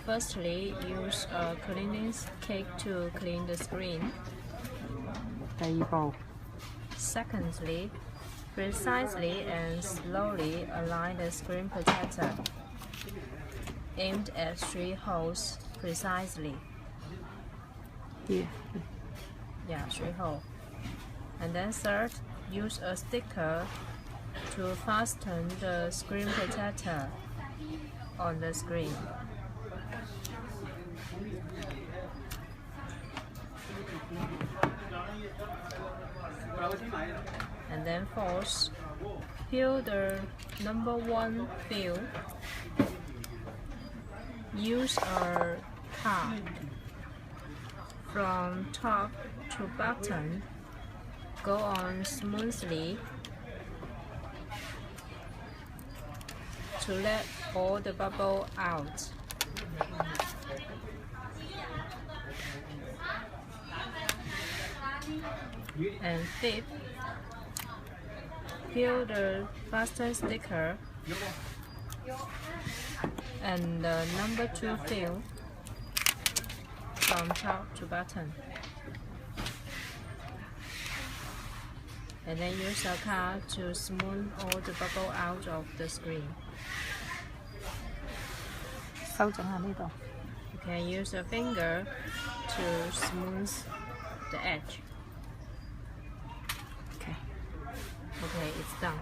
Firstly, use a cleaning cake to clean the screen. 第二步， Secondly, precisely and slowly align the screen protector, aimed at 3 holes precisely. Here. Yeah, 3 holes. And then third, use a sticker to fasten the screen protector on the screen. And then fourth, peel the number 1 fill. Use a card from top to bottom. Go on smoothly to let all the bubble out. And fifth, peel the fasten sticker and the number 2 fill from top to bottom. And then use a card to smooth all the bubble out of the screen. 修整下呢度。 You can use a finger to smooth the edge. Okay. Okay, it's done.